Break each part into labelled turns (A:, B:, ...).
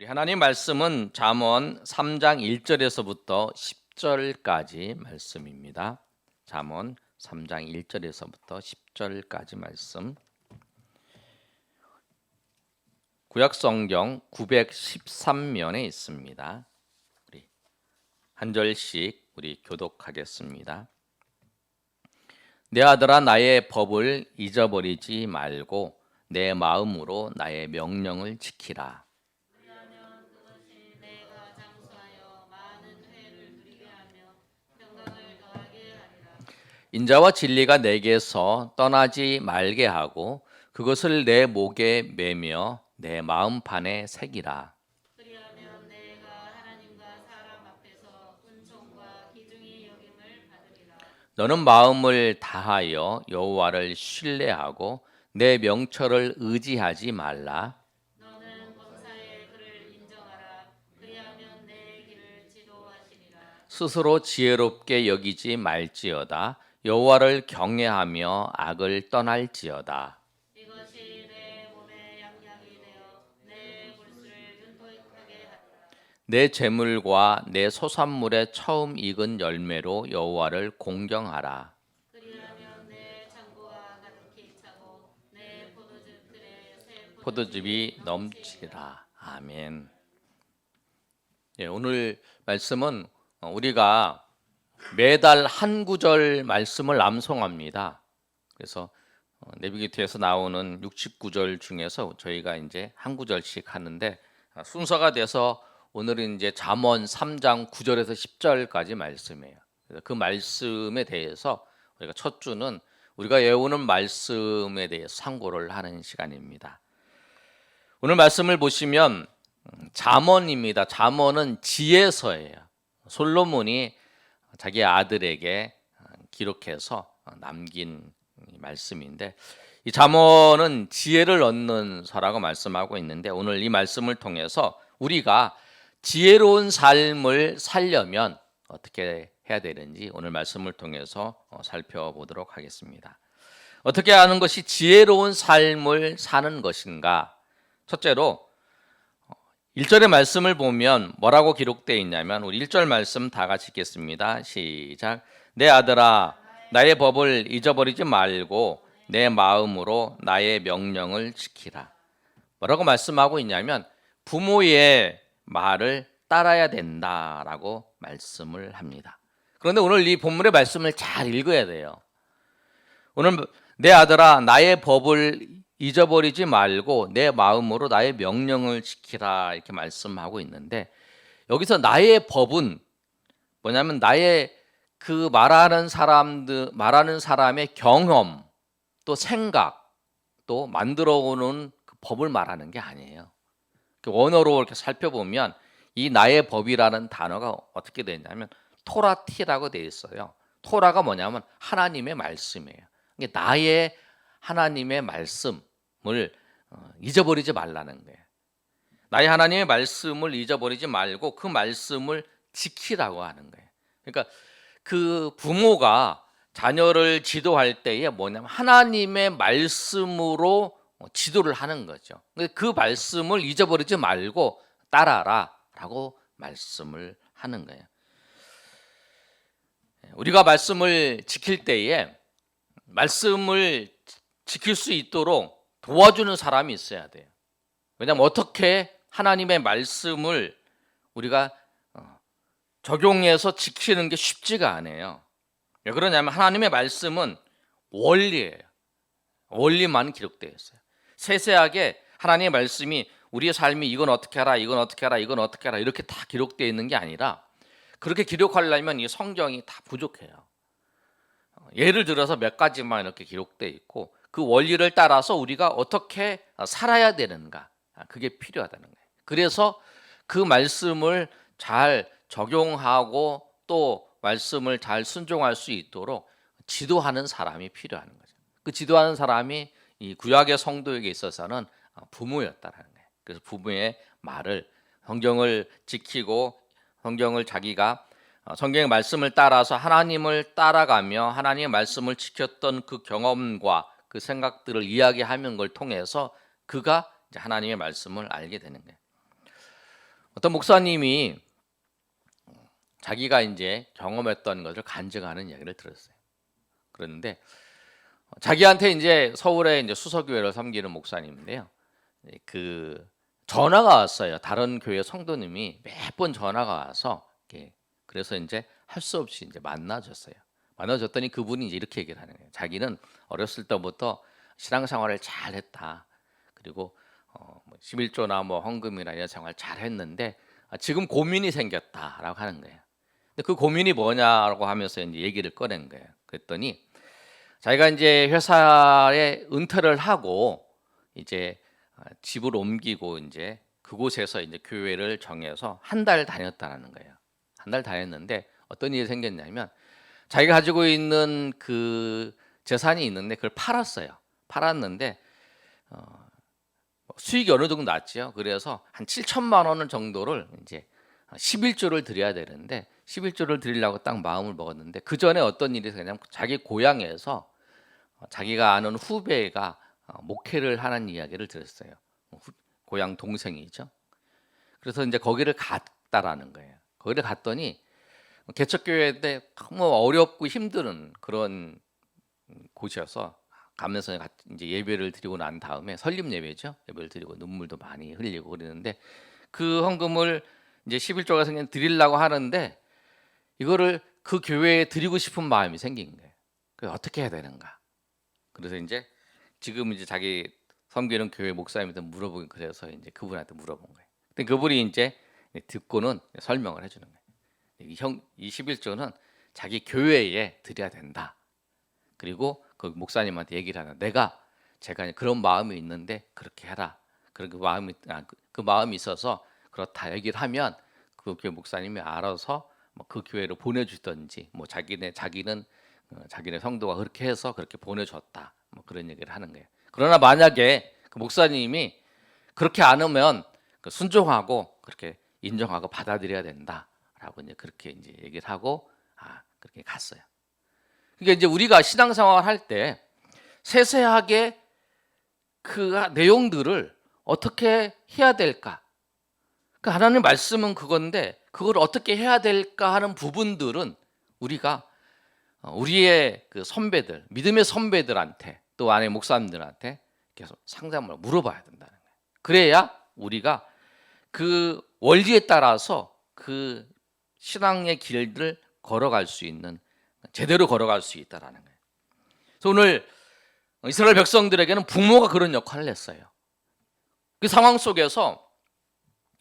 A: 우리 하나님 말씀은 잠언 3장 1절에서부터 10절까지 말씀입니다. 잠언 3장 1절에서부터 10절까지 말씀. 구약성경 913면에 있습니다. 우리 한 절씩 우리 교독하겠습니다. 내 아들아, 나의 법을 잊어버리지 말고 내 마음으로 나의 명령을 지키라. 인자와 진리가 내게서 떠나지 말게 하고 그것을 내 목에 매며 내 마음판에 새기라.
B: 그리하면 내가 하나님과 사람 앞에서 은총과 기중이 여김을 받으리라.
A: 너는 마음을 다하여 여호와를 신뢰하고 내 명철을 의지하지 말라.
B: 너는 범사에 그를 인정하라. 그리하면 내 길을 지도하시리라.
A: 스스로 지혜롭게 여기지 말지어다. 여호와를 경외하며 악을 떠날지어다.
B: 이것이 내 몸의 양약이 되어 내 골수를 윤통하게 하리라.
A: 내 재물과 내 소산물의 처음 익은 열매로 여호와를 공경하라.
B: 그리하면 내 창고가 가득히 차고 내 포도즙들에 새
A: 포도즙이 넘치리라. 아멘. 오늘 말씀은 우리가 매달 한 구절 말씀을 암송합니다. 그래서 내비게이터에서 나오는 69절 중에서 저희가 이제 한 구절씩 하는데 순서가 돼서 오늘은 이제 잠언 3장 9절에서 10절까지 말씀이에요. 그래서 그 말씀에 대해서 우리가 첫 주는 우리가 외우는 말씀에 대해서 상고를 하는 시간입니다. 오늘 말씀을 보시면 잠언입니다. 잠언은 지혜서예요. 솔로몬이 자기 아들에게 기록해서 남긴 말씀인데, 이 잠언은 지혜를 얻는 서라고 말씀하고 있는데, 오늘 이 말씀을 통해서 우리가 지혜로운 삶을 살려면 어떻게 해야 되는지 오늘 말씀을 통해서 살펴보도록 하겠습니다. 어떻게 하는 것이 지혜로운 삶을 사는 것인가? 첫째로 1절의 말씀을 보면 뭐라고 기록되어 있냐면, 우리 1절 말씀 다 같이 읽겠습니다. 시작. 내 아들아, 나의 법을 잊어버리지 말고 내 마음으로 나의 명령을 지키라. 뭐라고 말씀하고 있냐면 부모의 말을 따라야 된다라고 말씀을 합니다. 그런데 오늘 이 본문의 말씀을 잘 읽어야 돼요. 오늘 내 아들아, 나의 법을 잊어버리지 말고 내 마음으로 나의 명령을 지키라 이렇게 말씀하고 있는데, 여기서 나의 법은 뭐냐면 나의 그 말하는 사람의 경험, 또 생각, 또 만들어 오는 그 법을 말하는 게 아니에요. 원어로 이렇게 살펴보면 이 나의 법이라는 단어가 어떻게 되냐면 토라티라고 되어 있어요. 토라가 뭐냐면 하나님의 말씀이에요. 나의 하나님의 말씀을 잊어버리지 말라는 거예요. 나의 하나님의 말씀을 잊어버리지 말고 그 말씀을 지키라고 하는 거예요. 그러니까 그 부모가 자녀를 지도할 때에 뭐냐면 하나님의 말씀으로 지도를 하는 거죠. 그 말씀을 잊어버리지 말고 따라라 라고 말씀을 하는 거예요. 우리가 말씀을 지킬 때에 말씀을 지킬 수 있도록 도와주는 사람이 있어야 돼요. 왜냐하면 어떻게 하나님의 말씀을 우리가 적용해서 지키는 게 쉽지가 않아요. 왜 그러냐면 하나님의 말씀은 원리예요. 원리만 기록되어 있어요. 세세하게 하나님의 말씀이 우리의 삶이 이건 어떻게 하라, 이건 어떻게 하라, 이건 어떻게 하라 이렇게 다 기록되어 있는 게 아니라, 그렇게 기록하려면 이 성경이 다 부족해요. 예를 들어서 몇 가지만 이렇게 기록되어 있고 그 원리를 따라서 우리가 어떻게 살아야 되는가, 그게 필요하다는 거예요. 그래서 그 말씀을 잘 적용하고 또 말씀을 잘 순종할 수 있도록 지도하는 사람이 필요한 거죠. 그 지도하는 사람이 이 구약의 성도에게 있어서는 부모였다는 거예요. 그래서 부모의 말을, 성경을 지키고 성경을 자기가 성경의 말씀을 따라서 하나님을 따라가며 하나님의 말씀을 지켰던 그 경험과 그 생각들을 이야기하는 걸 통해서 그가 이제 하나님의 말씀을 알게 되는 거예요. 어떤 목사님이 자기가 이제 경험했던 것을 간증하는 이야기를 들었어요. 그런데 자기한테 이제 서울에 이제 수서교회를 섬기는 목사님인데요. 그 전화가 왔어요. 다른 교회 성도님이 몇 번 전화가 와서 그래서 이제 할 수 없이 이제 만나줬어요. 만나줬더니 그분이 이제 이렇게 얘기를 하는 거예요. 자기는 어렸을 때부터 신앙생활을 잘했다. 그리고 11조나 뭐 헌금이나 이런 생활 잘했는데 지금 고민이 생겼다라고 하는 거예요. 근데 그 고민이 뭐냐라고 하면서 이제 얘기를 꺼낸 거예요. 그랬더니 자기가 이제 회사에 은퇴를 하고 이제 집을 옮기고 이제 그곳에서 이제 교회를 정해서 한 달 다녔다는 거예요. 한 달 다녔는데 어떤 일이 생겼냐면 자기가 가지고 있는 그 재산이 있는데 그걸 팔았어요. 팔았는데 수익이 어느 정도 났지요. 그래서 한 7천만 원 정도를 이제 11조를 드려야 되는데 11조를 드리려고 딱 마음을 먹었는데 그 전에 어떤 일이 생겼냐면 자기 고향에서 자기가 아는 후배가 목회를 하는 이야기를 들었어요. 고향 동생이죠. 그래서 이제 거기를 갔다라는 거예요. 거기를 갔더니 개척교회인데 너무 어렵고 힘든 그런 곳이어서 가면서 이제 예배를 드리고 난 다음에 설립 예배죠. 예배를 드리고 눈물도 많이 흘리고 그러는데 그 헌금을 이제 11조가 생긴 드리려고 하는데 이거를 그 교회에 드리고 싶은 마음이 생긴 거예요. 그 어떻게 해야 되는가? 그래서 이제 지금 이제 자기 섬기는 교회 목사님한테 물어보긴 그래서 이제 그분한테 물어본 거예요. 근데 그분이 이제 듣고는 설명을 해주는 거예요. 이 11조는 자기 교회에 드려야 된다. 그리고 그 목사님한테 얘기를 하는 제가 그런 마음이 있는데 그렇게 해라. 그 마음이 있어서 그렇다 얘기를 하면 그 교회 목사님이 알아서 그 교회로 보내주든지 자기네 성도가 그렇게 해서 그렇게 보내줬다. 그런 얘기를 하는 거예요. 그러나 만약에 그 목사님이 그렇게 안 하면 순종하고 그렇게 인정하고 받아들여야 된다라고 이제 그렇게 이제 얘기를 하고 그렇게 갔어요. 그러니까 이제 우리가 신앙생활 할 때 세세하게 그 내용들을 어떻게 해야 될까? 그 하나님 말씀은 그건데 그걸 어떻게 해야 될까 하는 부분들은 우리가 우리의 그 선배들, 믿음의 선배들한테 또 안에 목사님들한테 계속 상담을 물어봐야 된다는 거예요. 그래야 우리가 그 원리에 따라서 그 신앙의 길을 걸어갈 수 있는 제대로 걸어갈 수 있다라는 거예요. 그래서 오늘 이스라엘 백성들에게는 부모가 그런 역할을 했어요. 그 상황 속에서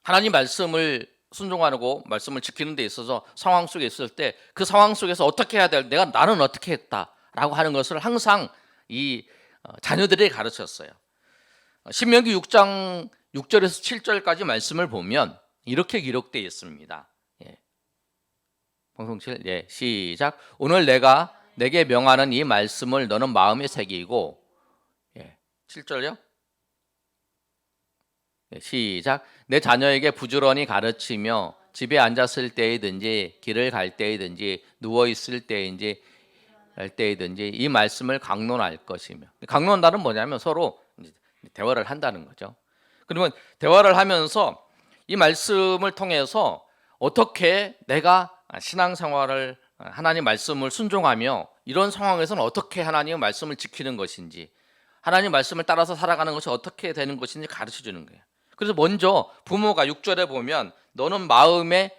A: 하나님 말씀을 순종하고 말씀을 지키는 데 있어서 상황 속에 있을 때 그 상황 속에서 어떻게 해야 될 나는 어떻게 했다라고 하는 것을 항상 이 자녀들에게 가르쳤어요. 신명기 6장 6절에서 7절까지 말씀을 보면 이렇게 기록되어 있습니다. 방송 7, 시작. 오늘 내가 내게 명하는 이 말씀을 너는 마음에 새기고 7절요? 시작. 내 자녀에게 부지런히 가르치며 집에 앉았을 때이든지 길을 갈 때이든지 누워 있을 때인지 할 때이든지 이 말씀을 강론할 것이며 강론한다는 뭐냐면 서로 대화를 한다는 거죠. 그러면 대화를 하면서 이 말씀을 통해서 어떻게 내가 신앙생활을 하나님 말씀을 순종하며 이런 상황에서는 어떻게 하나님의 말씀을 지키는 것인지 하나님 말씀을 따라서 살아가는 것이 어떻게 되는 것인지 가르쳐주는 거예요. 그래서 먼저 부모가 6절에 보면 너는 마음에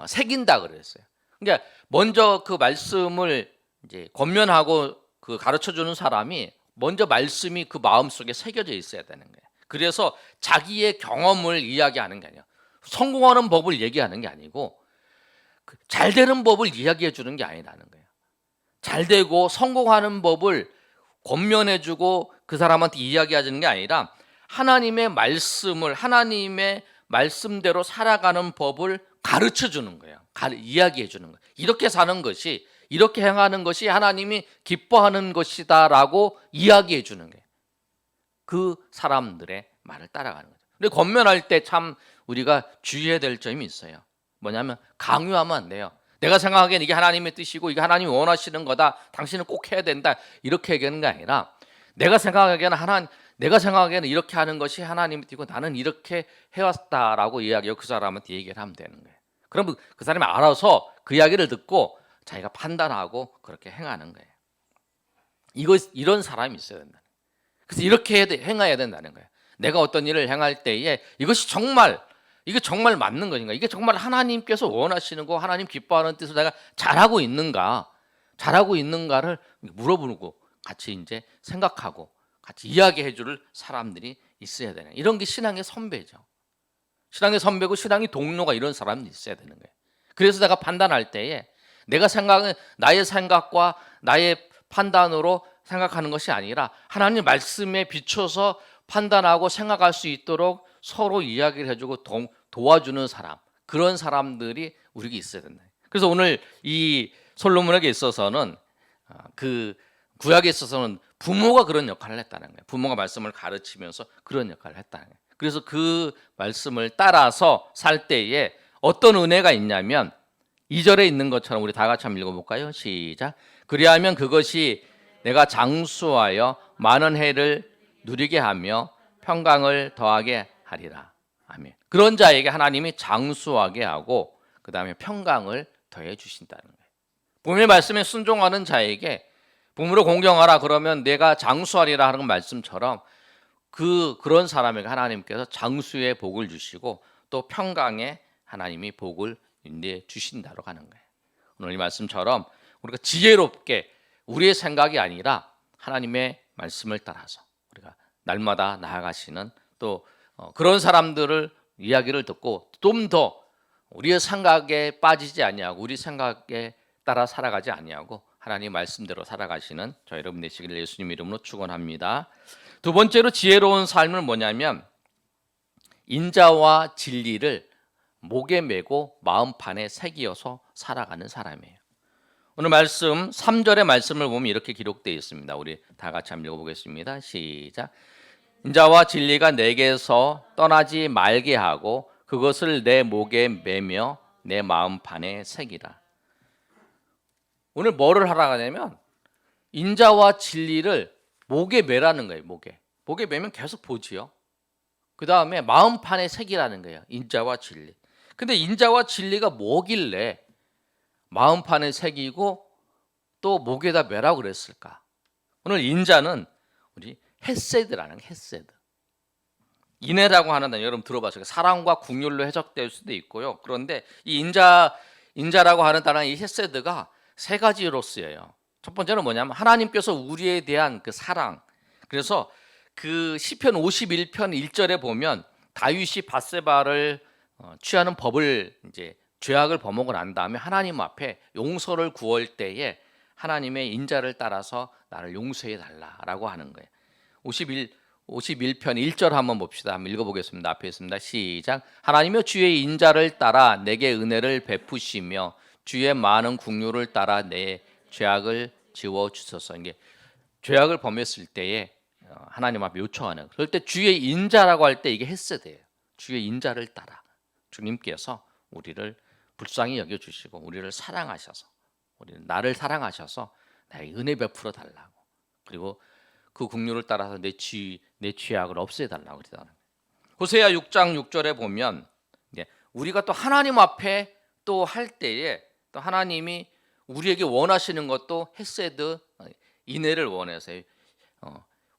A: 새긴다 그랬어요. 그러니까 먼저 그 말씀을 이제 권면하고 그 가르쳐주는 사람이 먼저 말씀이 그 마음 속에 새겨져 있어야 되는 거예요. 그래서 자기의 경험을 이야기하는 게 아니야. 성공하는 법을 얘기하는 게 아니고 잘 되는 법을 이야기해 주는 게 아니라는 거예요. 잘 되고 성공하는 법을 권면해주고 그 사람한테 이야기하는 게 아니라 하나님의 말씀을 하나님의 말씀대로 살아가는 법을 가르쳐 주는 거예요. 이야기해 주는 거예요. 이렇게 사는 것이 이렇게 행하는 것이 하나님이 기뻐하는 것이다라고 이야기해 주는 거예요. 그 사람들의 말을 따라가는 거죠. 근데 권면할 때 참 우리가 주의해야 될 점이 있어요. 뭐냐면 강요하면 안 돼요. 내가 생각하기엔 이게 하나님의 뜻이고 이게 하나님이 원하시는 거다. 당신은 꼭 해야 된다. 이렇게 얘기하는 게 아니라 내가 생각하기에는 내가 생각하기에는 이렇게 하는 것이 하나님의 뜻이고 나는 이렇게 해왔다라고 이야기하고 그 사람한테 얘기를 하면 되는 거예요. 그러면 그 사람이 알아서 그 이야기를 듣고 자기가 판단하고 그렇게 행하는 거예요. 이런 사람이 있어야 된다. 그래서 이렇게 행해야 된다는 거예요. 내가 어떤 일을 행할 때에 이게 정말 맞는 것인가? 이게 정말 하나님께서 원하시는 거, 하나님 기뻐하는 뜻을 내가 잘하고 있는가를 물어보고 같이 이제 생각하고 같이 이야기해 줄 사람들이 있어야 되는, 이런 게 신앙의 선배죠. 신앙의 선배고 신앙의 동료가 이런 사람이 있어야 되는 거예요. 그래서 내가 판단할 때에 내가 생각은 나의 생각과 나의 판단으로 생각하는 것이 아니라 하나님 말씀에 비춰서 판단하고 생각할 수 있도록 서로 이야기를 해주고 도와주는 사람, 그런 사람들이 우리에게 있어야 된다. 그래서 오늘 이 솔로몬에게 있어서는 그 구약에 있어서는 부모가 그런 역할을 했다는 거예요. 부모가 말씀을 가르치면서 그런 역할을 했다는 거예요. 그래서 그 말씀을 따라서 살 때에 어떤 은혜가 있냐면 2절에 있는 것처럼 우리 다 같이 한번 읽어볼까요? 시작. 그리하면 그것이 내가 장수하여 많은 해를 누리게 하며 평강을 더하게 하리라. 아멘. 그런 자에게 하나님이 장수하게 하고 그 다음에 평강을 더해 주신다는 거예요. 부모의 말씀에 순종하는 자에게 부모를 공경하라 그러면 내가 장수하리라 하는 말씀처럼 그런 사람에게 하나님께서 장수의 복을 주시고 또 평강의 하나님이 복을 인도해 주신다고 하는 거예요. 오늘 이 말씀처럼 우리가 지혜롭게 우리의 생각이 아니라 하나님의 말씀을 따라서 우리가 날마다 나아가시는 또 그런 사람들을 이야기를 듣고 좀 더 우리의 생각에 빠지지 아니하고 우리 생각에 따라 살아가지 아니하고 하나님 말씀대로 살아가시는 저 여러분 되시기를 예수님 이름으로 축원합니다. 두 번째로 지혜로운 삶은 뭐냐면 인자와 진리를 목에 메고 마음판에 새기어서 살아가는 사람이에요. 오늘 말씀 3절의 말씀을 보면 이렇게 기록되어 있습니다. 우리 다 같이 한번 읽어보겠습니다. 시작. 인자와 진리가 내게서 떠나지 말게 하고 그것을 내 목에 매며 내 마음판에 새기라. 오늘 뭐를 하라고 하냐면 인자와 진리를 목에 매라는 거예요. 목에 매면 계속 보지요. 그 다음에 마음판에 새기라는 거예요. 인자와 진리. 근데 인자와 진리가 뭐길래 마음판에 새기고 또 목에다 매라고 그랬을까? 오늘 인자는 우리 헤세드라는 헤세드. 인애라고 하는 단어 여러분 들어봤어요. 사랑과 긍휼로 해석될 수도 있고요. 그런데 이 인자라고 하는 단어 이 헤세드가 세 가지로 쓰여요. 첫 번째는 뭐냐면 하나님께서 우리에 대한 그 사랑. 그래서 그 시편 51편 1절에 보면 다윗이 밧세바를 취하는 법을 이제 죄악을 범하고 난 다음에 하나님 앞에 용서를 구할 때에 하나님의 인자를 따라서 나를 용서해 달라라고 하는 거예요. 51편 1절 한번 봅시다. 한번 읽어보겠습니다. 앞에 있습니다. 시작. 하나님여 주의 인자를 따라 내게 은혜를 베푸시며 주의 많은 긍휼을 따라 내 죄악을 지워 주소서. 이게 죄악을 범했을 때에 하나님 앞에 요청하는. 그럴 때 주의 인자라고 할 때 이게 헤세드예요. 주의 인자를 따라 주님께서 우리를 불쌍히 여겨 주시고 우리를 사랑하셔서 나를 사랑하셔서 나의 은혜 베풀어 달라고. 그리고 그 긍휼을 따라서 내 죄악을 없애 달라고 그러잖아요. 호세아 6장 6절에 보면 우리가 또 하나님 앞에 또 할 때에 또 하나님이 우리에게 원하시는 것도 헤세드 인애를 원해서요.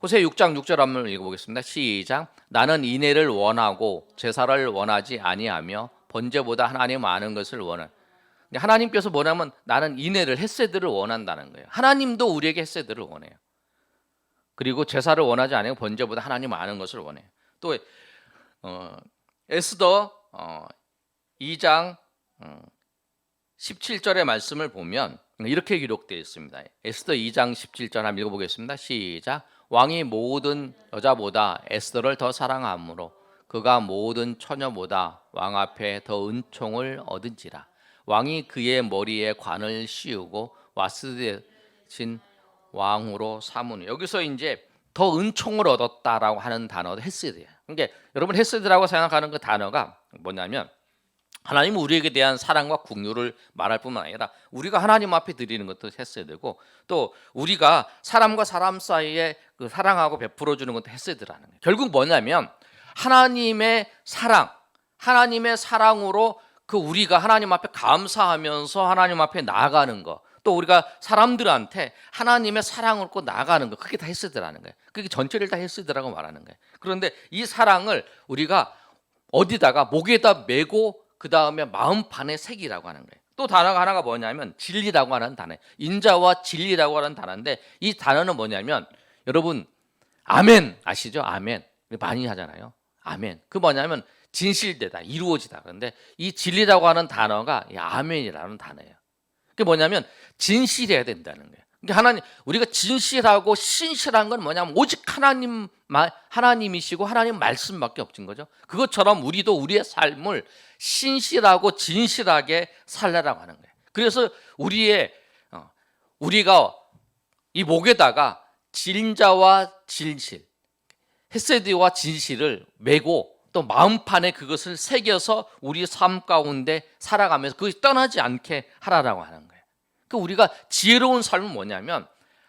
A: 호세아 6장 6절 한번 읽어보겠습니다. 시작. 나는 인애를 원하고 제사를 원하지 아니하며 번제보다 하나님 아는 것을 원해. 하나님께서 뭐냐면 나는 인애를 헤세드를 원한다는 거예요. 하나님도 우리에게 헤세드를 원해요. 그리고 제사를 원하지 않아요. 번제보다 하나님 아는 것을 원해요. 또 에스더 2장 17절의 말씀을 보면 이렇게 기록되어 있습니다. 에스더 2장 17절 한번 읽어보겠습니다. 시작. 왕이 모든 여자보다 에스더를 더 사랑하므로 그가 모든 처녀보다 왕 앞에 더 은총을 얻은지라. 왕이 그의 머리에 관을 씌우고 와스되신 왕으로 삼으니. 여기서 이제 더 은총을 얻었다라고 하는 단어도 헤세드예요. 그러니까 여러분 헤세드라고 생각하는 그 단어가 뭐냐면 하나님은 우리에게 대한 사랑과 긍휼을 말할 뿐만 아니라 우리가 하나님 앞에 드리는 것도 했어야 되고, 또 우리가 사람과 사람 사이에 그 사랑하고 베풀어 주는 것도 했어야 되라는 거예요. 결국 뭐냐면 하나님의 사랑으로 그 우리가 하나님 앞에 감사하면서 하나님 앞에 나아가는 거, 또 우리가 사람들한테 하나님의 사랑을 꼭 나아가는 거, 그게 다 했어야 되라는 거예요. 그게 전체를 다 했어야 되라고 말하는 거예요. 그런데 이 사랑을 우리가 어디다가 목에다 메고 그 다음에 마음판에 새기라고 하는 거예요. 또 단어가 하나가 뭐냐면 진리라고 하는 단어예요. 인자와 진리라고 하는 단어인데, 이 단어는 뭐냐면 여러분 아멘 아시죠? 아멘 많이 하잖아요. 아멘, 그 뭐냐면 진실되다, 이루어지다. 그런데 이 진리라고 하는 단어가 이 아멘이라는 단어예요. 그게 뭐냐면 진실해야 된다는 거예요. 그러니까 하나님, 우리가 진실하고 신실한 건 뭐냐면 오직 하나님이시고 하나님 말씀밖에 없진 거죠. 그것처럼 우리도 우리의 삶을 신실하고 진실하게 살라라고 하는 거예요. 그래서 우리가 이 목에다가 진자와 진실, 헤세드와 진실을 메고 또 마음판에 그것을 새겨서 우리 삶 가운데 살아가면서 그것이 떠나지 않게 하라라고 하는 거예요. 그 우리가 지혜로운 삶은 뭐냐면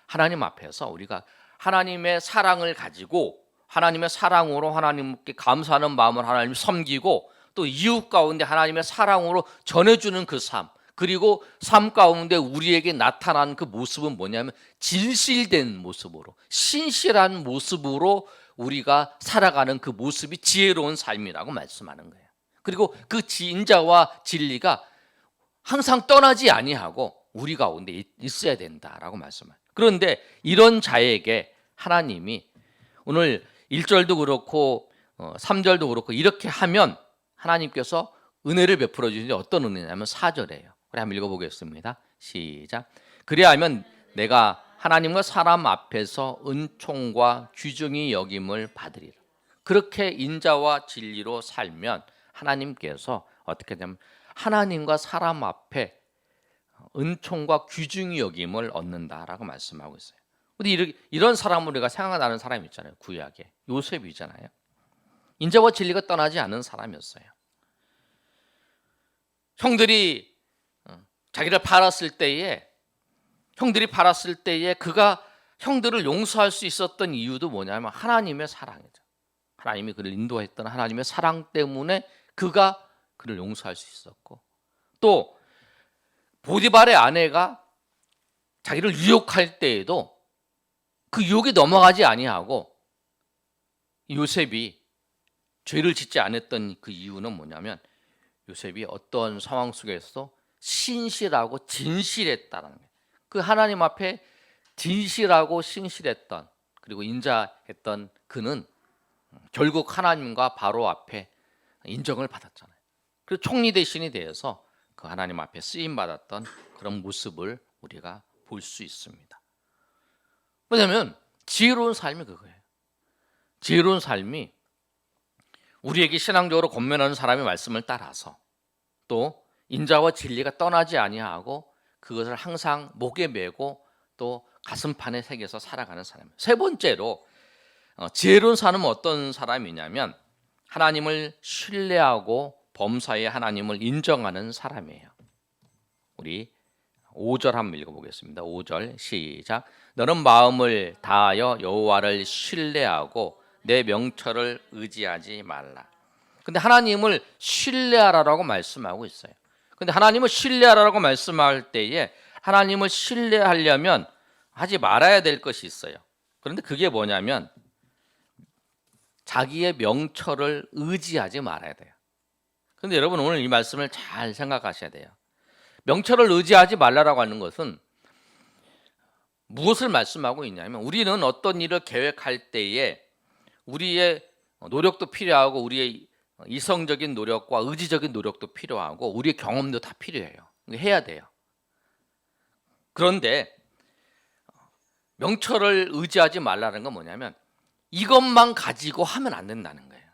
A: 하나님 앞에서 우리가 하나님의 사랑을 가지고 하나님의 사랑으로 하나님께 감사하는 마음을 하나님 섬기고, 또 이웃 가운데 하나님의 사랑으로 전해주는 그 삶, 그리고 삶 가운데 우리에게 나타난 그 모습은 뭐냐면 진실된 모습으로, 신실한 모습으로 우리가 살아가는 그 모습이 지혜로운 삶이라고 말씀하는 거예요. 그리고 그 인자와 진리가 항상 떠나지 아니하고 우리 가운데 있어야 된다라고 말씀해요. 그런데 이런 자에게 하나님이 오늘 1절도 그렇고 3절도 그렇고 이렇게 하면 하나님께서 은혜를 베풀어 주시는데 어떤 은혜냐면 4절이에요. 우리 한번 읽어보겠습니다. 시작. 그리하면 내가 하나님과 사람 앞에서 은총과 귀중히 여김을 받으리라. 그렇게 인자와 진리로 살면 하나님께서 어떻게 되면 하나님과 사람 앞에 은총과 귀중히 여김을 얻는다라고 말씀하고 있어요. 근데 이런 사람을 우리가 생각나는 사람이 있잖아요. 구약에 요셉이잖아요. 인자와 진리가 떠나지 않는 사람이었어요. 형들이 자기를 팔았을 때에 그가 형들을 용서할 수 있었던 이유도 뭐냐면 하나님의 사랑이죠. 하나님이 그를 인도했던 하나님의 사랑 때문에 그가 그를 용서할 수 있었고, 또 보디발의 아내가 자기를 유혹할 때에도 그 유혹에 넘어가지 아니하고 요셉이 죄를 짓지 않았던 그 이유는 뭐냐면 요셉이 어떤 상황 속에서 신실하고 진실했다는 거예요. 그 하나님 앞에 진실하고 신실했던, 그리고 인자했던 그는 결국 하나님과 바로 앞에 인정을 받았잖아요. 그리고 총리 대신이 되어서 그 하나님 앞에 쓰임 받았던 그런 모습을 우리가 볼 수 있습니다. 왜냐하면 지혜로운 삶이 그거예요. 지혜로운 삶이 우리에게 신앙적으로 권면하는 사람의 말씀을 따라서 또 인자와 진리가 떠나지 아니하고 그것을 항상 목에 메고 또 가슴판에 새겨서 살아가는 사람. 세 번째로 지혜로운 사람은 어떤 사람이냐면 하나님을 신뢰하고 범사에 하나님을 인정하는 사람이에요. 우리 5절 한번 읽어보겠습니다. 5절 시작. 너는 마음을 다하여 여호와를 신뢰하고 내 명철을 의지하지 말라. 근데 하나님을 신뢰하라고 말씀하고 있어요. 근데 하나님을 신뢰하라고 말씀할 때에 하나님을 신뢰하려면 하지 말아야 될 것이 있어요. 그런데 그게 뭐냐면 자기의 명철을 의지하지 말아야 돼요. 그런데 여러분 오늘 이 말씀을 잘 생각하셔야 돼요. 명철을 의지하지 말라라고 하는 것은 무엇을 말씀하고 있냐면 우리는 어떤 일을 계획할 때에 우리의 노력도 필요하고 우리의 이성적인 노력과 의지적인 노력도 필요하고 우리의 경험도 다 필요해요. 해야 돼요. 그런데 명철을 의지하지 말라는 건 뭐냐면 이것만 가지고 하면 안 된다는 거예요.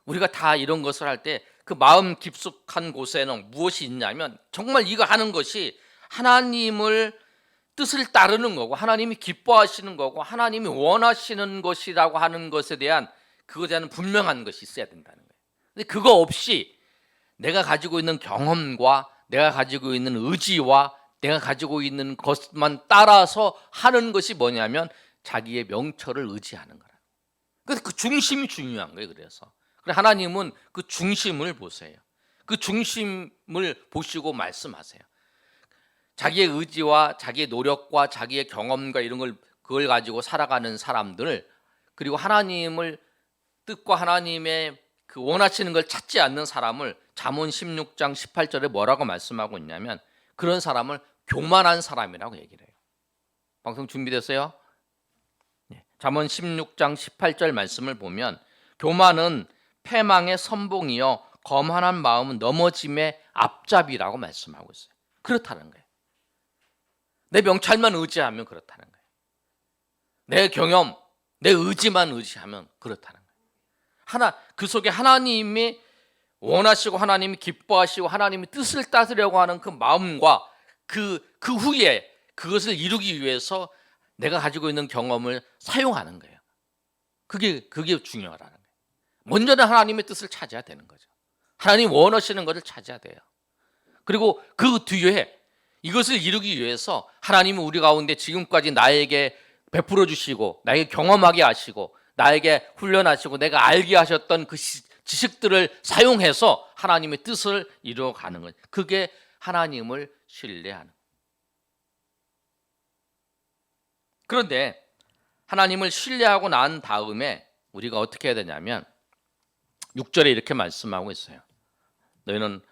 A: 우리가 다 이런 것을 할 때 그 마음 깊숙한 곳에는 무엇이 있냐면 정말 이거 하는 것이 하나님을 뜻을 따르는 거고 하나님이 기뻐하시는 거고 하나님이 원하시는 것이라고 하는 것에 대한 그것에 대한 분명한 것이 있어야 된다는 거예요. 근데 그거 없이 내가 가지고 있는 경험과 내가 가지고 있는 의지와 내가 가지고 있는 것만 따라서 하는 것이 뭐냐면 자기의 명철을 의지하는 거라. 그래서 그 중심이 중요한 거예요. 그래서 하나님은 그 중심을 보세요. 그 중심을 보시고 말씀하세요. 자기의 의지와 자기의 노력과 자기의 경험과 이런 걸 그걸 가지고 살아가는 사람들, 그리고 하나님을 뜻과 하나님의 그 원하시는 걸 찾지 않는 사람을 잠언 16장 18절에 뭐라고 말씀하고 있냐면 그런 사람을 교만한 사람이라고 얘기를 해요. 방송 준비됐어요? 잠언 16장 18절 말씀을 보면 교만은 패망의 선봉이요 거만한 마음은 넘어짐의 앞잡이라고 말씀하고 있어요. 그렇다는 거예요. 내 명찰만 의지하면 그렇다는 거예요. 내 경험, 내 의지만 의지하면 그렇다는 거예요. 그 속에 하나님이 원하시고 하나님이 기뻐하시고 하나님이 뜻을 따르려고 하는 그 마음과 그 후에 그것을 이루기 위해서 내가 가지고 있는 경험을 사용하는 거예요. 그게 중요하다는 거예요. 먼저는 하나님의 뜻을 찾아야 되는 거죠. 하나님 원하시는 것을 찾아야 돼요. 그리고 그 뒤에 이것을 이루기 위해서 하나님은 우리 가운데 지금까지 나에게 베풀어 주시고 나에게 경험하게 하시고 나에게 훈련하시고 내가 알게 하셨던 그 지식들을 사용해서 하나님의 뜻을 이루어가는 거예요. 그게 하나님을 신뢰하는 거예요. 그런데 하나님을 신뢰하고 난 다음에 우리가 어떻게 해야 되냐면 6절에 이렇게 말씀하고 있어요. 너는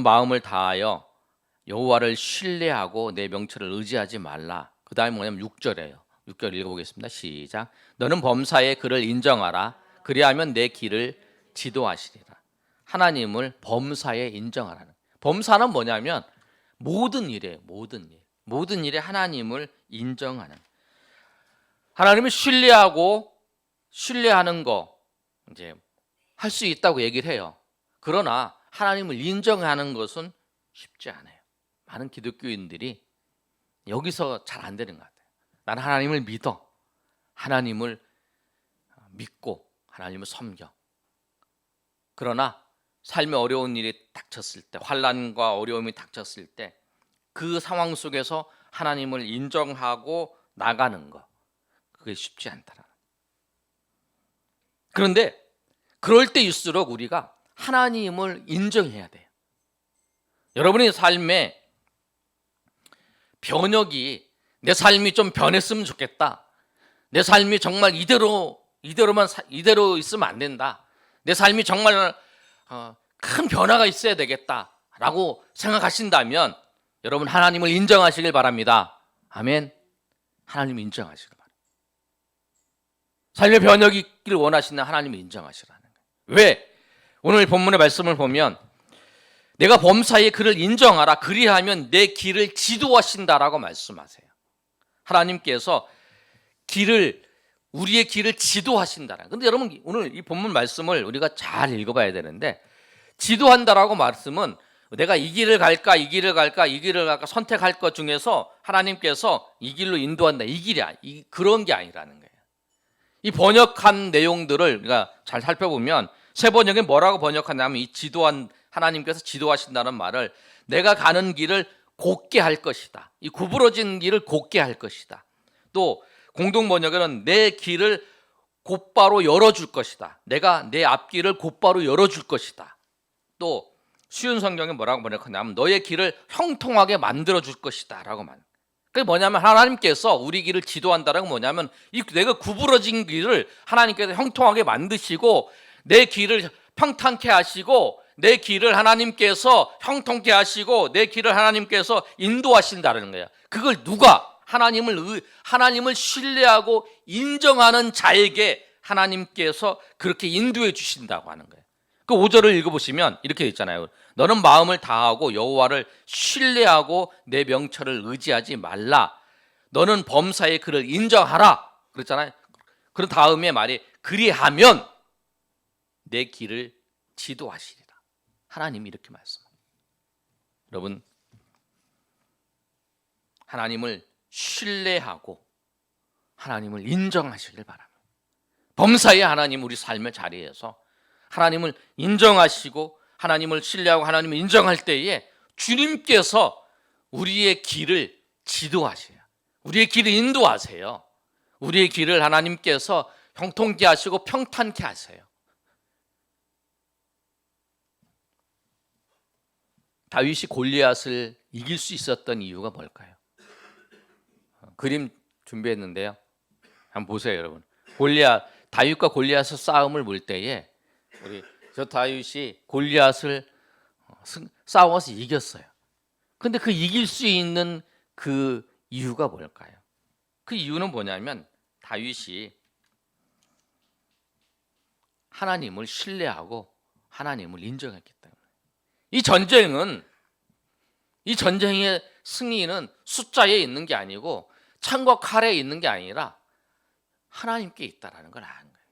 A: 마음을 다하여 여호와를 신뢰하고 내 명철을 의지하지 말라. 그 다음에 뭐냐면 6절이에요. 6절 읽어보겠습니다. 시작. 너는 범사의 그를 인정하라. 그리하면 내 길을 지도하시리라. 하나님을 범사에 인정하라는. 범사는 뭐냐면 모든 일에 모든 일에 하나님을 인정하는. 하나님을 신뢰하는 거 이제 할 수 있다고 얘기를 해요. 그러나 하나님을 인정하는 것은 쉽지 않아요. 많은 기독교인들이 여기서 잘 안 되는 것 같아요. 나는 하나님을 믿어. 하나님을 믿고 하나님을 섬겨. 그러나 삶에 어려운 일이 닥쳤을 때, 환난과 어려움이 닥쳤을 때 그 상황 속에서 하나님을 인정하고 나가는 것, 그게 쉽지 않더라. 그런데 그럴 때일수록 우리가 하나님을 인정해야 돼요. 여러분의 삶에 변혁이, 내 삶이 좀 변했으면 좋겠다. 내 삶이 정말 이대로 있으면 안 된다. 내 삶이 정말 큰 변화가 있어야 되겠다라고 생각하신다면 여러분 하나님을 인정하시길 바랍니다. 아멘. 하나님을 인정하시길 바랍니다. 삶의 변혁이 있기를 원하시는 하나님을 인정하시라는 거예요. 왜? 오늘 본문의 말씀을 보면 내가 범사에 그를 인정하라. 그리하면 내 길을 지도하신다라고 말씀하세요. 하나님께서 우리의 길을 지도하신다라는. 근데 여러분 오늘 이 본문 말씀을 우리가 잘 읽어봐야 되는데 지도한다라고 말씀은 내가 이 길을 갈까 선택할 것 중에서 하나님께서 이 길로 인도한다. 이 길이 그런 게 아니라는 거예요. 이 번역한 내용들을 우리가 잘 살펴보면 새 번역에 뭐라고 번역하냐면 이 하나님께서 지도하신다는 말을 내가 가는 길을 곧게 할 것이다. 이 구부러진 길을 곧게 할 것이다. 또 공동 번역에는 내 길을 곧바로 열어줄 것이다. 내가 내 앞길을 곧바로 열어줄 것이다. 또 쉬운 성경에 뭐라고 번역하냐면 너의 길을 형통하게 만들어줄 것이다 라고 말. 그게 뭐냐면 하나님께서 우리 길을 지도한다는 건 뭐냐면 내가 구부러진 길을 하나님께서 형통하게 만드시고 내 길을 평탄케 하시고 내 길을 하나님께서 형통케 하시고 내 길을 하나님께서 인도하신다는 거예요. 그걸 누가? 하나님을 신뢰하고 인정하는 자에게 하나님께서 그렇게 인도해 주신다고 하는 거예요. 그 5절을 읽어보시면 이렇게 있잖아요. 너는 마음을 다하고 여호와를 신뢰하고 내 명철을 의지하지 말라. 너는 범사에 그를 인정하라. 그랬잖아요. 그런 다음에 말이 그리하면 내 길을 지도하시리라. 하나님이 이렇게 말씀합니다. 여러분 하나님을 신뢰하고 하나님을 인정하시길 바랍니다. 범사에 하나님 우리 삶의 자리에서 하나님을 인정하시고 하나님을 신뢰하고 하나님을 인정할 때에 주님께서 우리의 길을 지도하세요. 우리의 길을 인도하세요. 우리의 길을 하나님께서 형통케 하시고 평탄케 하세요. 다윗이 골리앗을 이길 수 있었던 이유가 뭘까요? 그림 준비했는데요. 한번 보세요, 여러분. 다윗과 골리앗의 싸움을 볼 때에 저 다윗이 골리앗을 싸워서 이겼어요. 근데 그 이길 수 있는 그 이유가 뭘까요? 그 이유는 뭐냐면 다윗이 하나님을 신뢰하고 하나님을 인정했기 때문에. 이 전쟁의 승리는 숫자에 있는 게 아니고 창과 칼에 있는 게 아니라 하나님께 있다라는 걸 아는 거예요.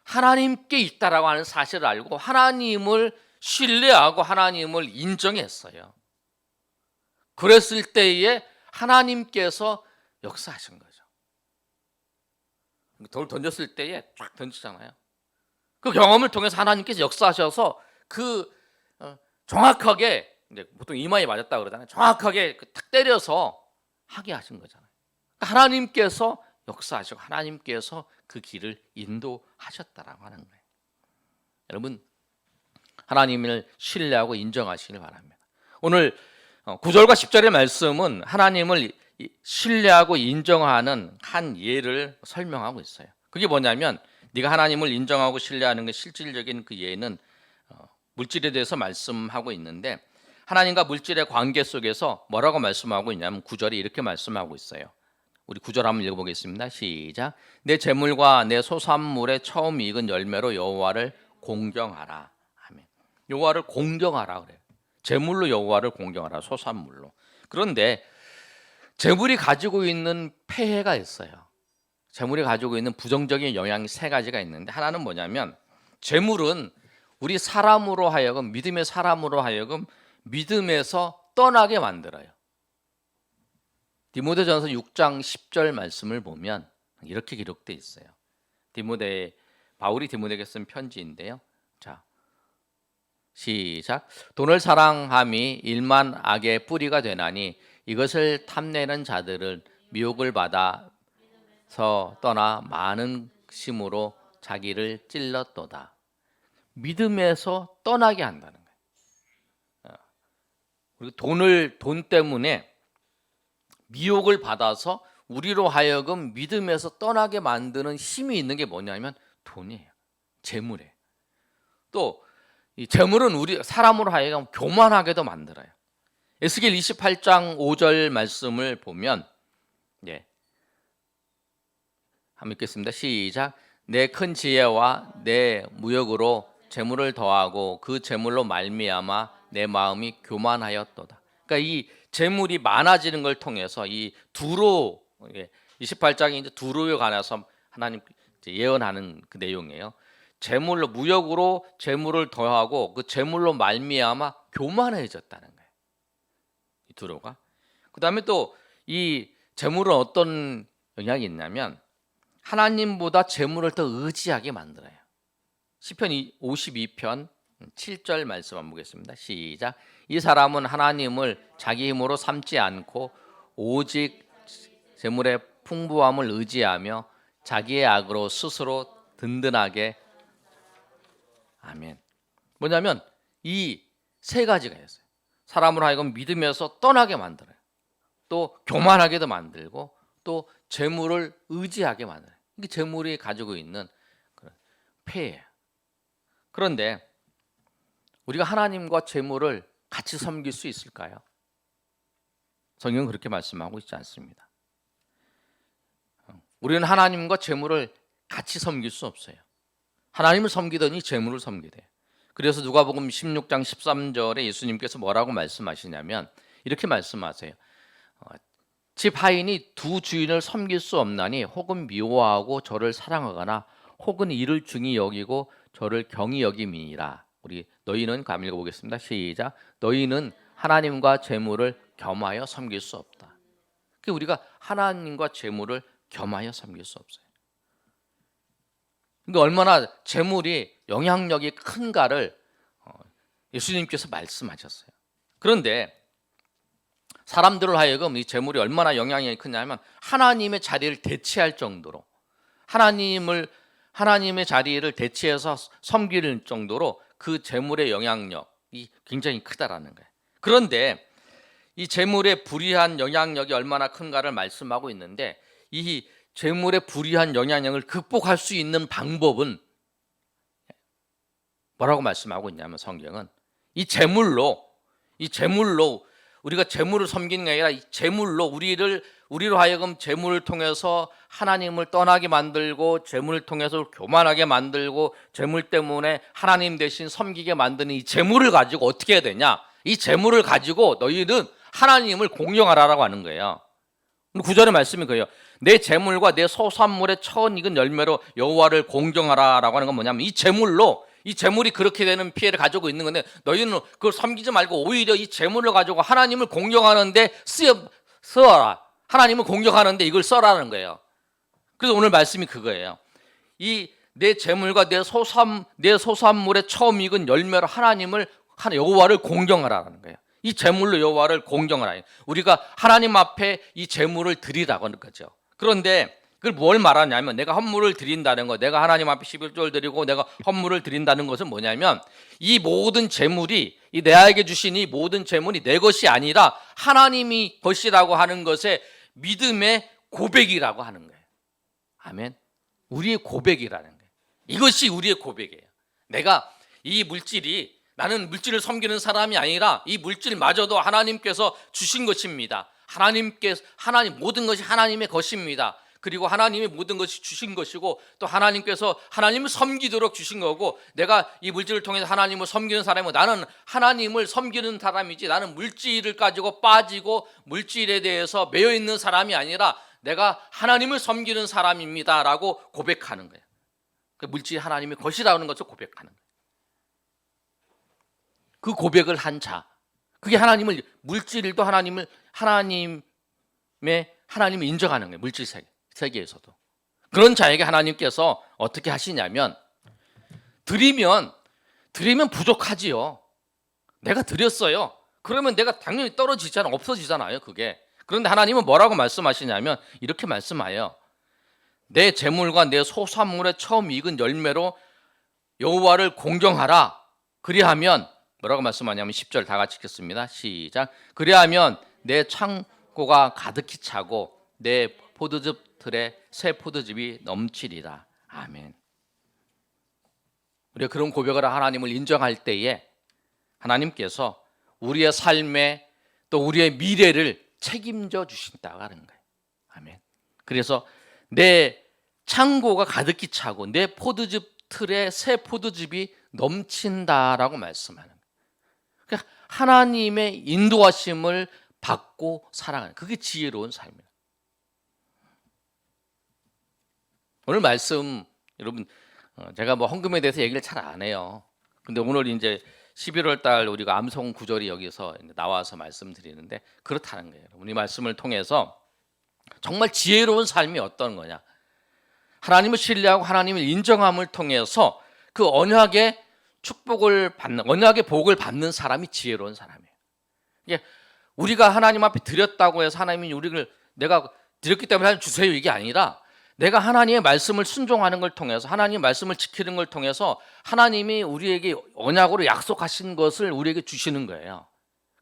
A: 하나님께 있다라고 하는 사실을 알고 하나님을 신뢰하고 하나님을 인정했어요. 그랬을 때에 하나님께서 역사하신 거죠. 돌 던졌을 때에 쫙 던지잖아요. 그 경험을 통해서 하나님께서 역사하셔서 정확하게, 이제 보통 이마에 맞았다 그러잖아요. 정확하게 탁 때려서 하게 하신 거잖아요. 하나님께서 역사하시고 하나님께서 그 길을 인도하셨다라고 하는 거예요. 여러분, 하나님을 신뢰하고 인정하시길 바랍니다. 오늘 9절과 10절의 말씀은 하나님을 신뢰하고 인정하는 한 예를 설명하고 있어요. 그게 뭐냐면 네가 하나님을 인정하고 신뢰하는 게 실질적인 그 예는 물질에 대해서 말씀하고 있는데, 하나님과 물질의 관계 속에서 뭐라고 말씀하고 있냐면 9절에 이렇게 말씀하고 있어요. 우리 9절 한번 읽어보겠습니다. 시작. 내 재물과 내 소산물의 처음 익은 열매로 여호와를 공경하라. 아멘. 여호와를 공경하라 그래요. 재물로 여호와를 공경하라. 소산물로. 그런데 재물이 가지고 있는 폐해가 있어요. 재물이 가지고 있는 부정적인 영향이 세 가지가 있는데, 하나는 뭐냐면 재물은 우리 사람으로 하여금, 믿음의 사람으로 하여금 믿음에서 떠나게 만들어요. 디모데전서 6장 10절 말씀을 보면 이렇게 기록되어 있어요. 바울이 디모데에게 쓴 편지인데요. 자, 시작. 돈을 사랑함이 일만 악의 뿌리가 되나니 이것을 탐내는 자들은 미혹을 받아서 떠나 많은 심으로 자기를 찔렀도다. 믿음에서 떠나게 한다는 거예요. 그리고 돈 때문에 미혹을 받아서 우리로 하여금 믿음에서 떠나게 만드는 힘이 있는 게 뭐냐면 돈이에요. 재물이에요. 또 이 재물은 우리 사람으로 하여금 교만하게도 만들어요. 에스겔 28장 5절 말씀을 보면, 한번 읽겠습니다. 시작. 내 큰 지혜와 내 무역으로 재물을 더하고 그 재물로 말미암아 내 마음이 교만하였도다. 그러니까 이 재물이 많아지는 걸 통해서 이 두로, 28장이 이제 두로에 관해서 하나님 예언하는 그 내용이에요. 재물로, 무역으로 재물을 더하고 그 재물로 말미암아 교만해졌다는 거예요. 이 두로가. 그다음에 또 이 재물은 어떤 영향이 있냐면 하나님보다 재물을 더 의지하게 만들어요. 시편 52편 7절 말씀 한번 보겠습니다. 시작. 이 사람은 하나님을 자기 힘으로 삼지 않고 오직 재물의 풍부함을 의지하며 자기의 악으로 스스로 든든하게. 아멘. 뭐냐면 이 세 가지가 있어요. 사람을 하여금 믿음에서 떠나게 만들어요. 또 교만하게도 만들고 또 재물을 의지하게 만들어요. 이게 재물이 가지고 있는 그런 폐해예요. 그런데 우리가 하나님과 재물을 같이 섬길 수 있을까요? 성경은 그렇게 말씀하고 있지 않습니다. 우리는 하나님과 재물을 같이 섬길 수 없어요. 하나님을 섬기더니 재물을 섬기대. 그래서 누가복음 16장 13절에 예수님께서 뭐라고 말씀하시냐면 이렇게 말씀하세요. 집 하인이 두 주인을 섬길 수 없나니 혹은 미워하고 저를 사랑하거나 혹은 이를 중히 여기고 저를 경히 여김이니라. 우리 너희는 감 읽어보겠습니다. 시작. 너희는 하나님과 재물을 겸하여 섬길 수 없다. 그러니까 우리가 하나님과 재물을 겸하여 섬길 수 없어요. 그러니까 얼마나 재물이 영향력이 큰가를 예수님께서 말씀하셨어요. 그런데 사람들을 하여금 이 재물이 얼마나 영향력이 크냐면 하나님의 자리를 대체할 정도로 하나님의 자리를 대체해서 섬기는 정도로 그 재물의 영향력이 굉장히 크다라는 거예요. 그런데 이 재물의 불이한 영향력이 얼마나 큰가를 말씀하고 있는데 이 재물의 불이한 영향력을 극복할 수 있는 방법은 뭐라고 말씀하고 있냐면 성경은 이 재물로 우리가 재물을 섬기는 게 아니라 이 재물로 우리로 하여금 재물을 통해서 하나님을 떠나게 만들고 재물을 통해서 교만하게 만들고 재물 때문에 하나님 대신 섬기게 만드는 이 재물을 가지고 어떻게 해야 되냐? 이 재물을 가지고 너희는 하나님을 공경하라라고 하는 거예요. 9절의 말씀이 그래요. 내 재물과 내 소산물의 처음 익은 열매로 여호와를 공경하라라고 하는 건 뭐냐면 이 재물이 그렇게 되는 피해를 가지고 있는 건데 너희는 그걸 섬기지 말고 오히려 이 재물을 가지고 하나님을 공경하는데 써라. 하나님을 공경하는데 이걸 써라는 거예요. 그래서 오늘 말씀이 그거예요. 이 내 재물과 내 소산물의 처음 익은 열매로 여호와를 공경하라는 거예요. 이 재물로 여호와를 공경하라. 우리가 하나님 앞에 이 재물을 드리라고 하는 거죠. 그런데 그걸 뭘 말하냐면 내가 헌물을 드린다는 거, 내가 하나님 앞에 11조를 드리고 내가 헌물을 드린다는 것은 뭐냐면 이 모든 재물이 내게 주신 이 모든 재물이 내 것이 아니라 하나님이 것이라고 하는 것에 믿음의 고백이라고 하는 거예요. 아멘. 우리의 고백이라는 거예요. 이것이 우리의 고백이에요. 나는 물질을 섬기는 사람이 아니라 이 물질마저도 하나님께서 주신 것입니다. 하나님 모든 것이 하나님의 것입니다. 그리고 하나님의 모든 것이 주신 것이고 또 하나님께서 하나님을 섬기도록 주신 거고 내가 이 물질을 통해서 하나님을 섬기는 사람이고 나는 하나님을 섬기는 사람이지 나는 물질을 가지고 빠지고 물질에 대해서 매여 있는 사람이 아니라 내가 하나님을 섬기는 사람입니다라고 고백하는 거예요. 그 물질이 하나님의 것이라는 것을 고백하는 거예요. 그 고백을 한 자, 그게 물질도 하나님을 인정하는 거예요. 물질 세계에서도. 그런 자에게 하나님께서 어떻게 하시냐면 드리면 부족하지요. 내가 드렸어요. 그러면 내가 당연히 없어지잖아요. 그게. 그런데 하나님은 뭐라고 말씀하시냐면 이렇게 말씀해요. 내 재물과 내 소산물의 처음 익은 열매로 여호와를 공경하라. 그리하면 뭐라고 말씀하냐면 10절 다 같이 읽겠습니다. 시작. 그리하면 내 창고가 가득히 차고 내 포도즙 틀에 새 포도즙이 넘치리라. 아멘. 우리가 그런 고백을 하나님을 인정할 때에 하나님께서 우리의 삶에 또 우리의 미래를 책임져 주신다고 하는 거예요. 아멘. 그래서 내 창고가 가득히 차고 내 포도즙 틀에 새 포도즙이 넘친다라고 말씀하는 거예요. 그러니까 하나님의 인도하심을 받고 살아가는 그게 지혜로운 삶이에요. 오늘 말씀 여러분 제가 헌금에 대해서 얘기를 잘 안 해요. 근데 오늘 이제 11월 달 우리가 암송 구절이 여기서 나와서 말씀드리는데 그렇다는 거예요. 이 말씀을 통해서 정말 지혜로운 삶이 어떤 거냐? 하나님을 신뢰하고 하나님을 인정함을 통해서 그 언약의 언약의 복을 받는 사람이 지혜로운 사람이에요. 이게 우리가 하나님 앞에 드렸다고 해서 하나님이 내가 드렸기 때문에 하나님 주세요 이게 아니라 내가 하나님의 말씀을 순종하는 걸 통해서 하나님의 말씀을 지키는 걸 통해서 하나님이 우리에게 언약으로 약속하신 것을 우리에게 주시는 거예요.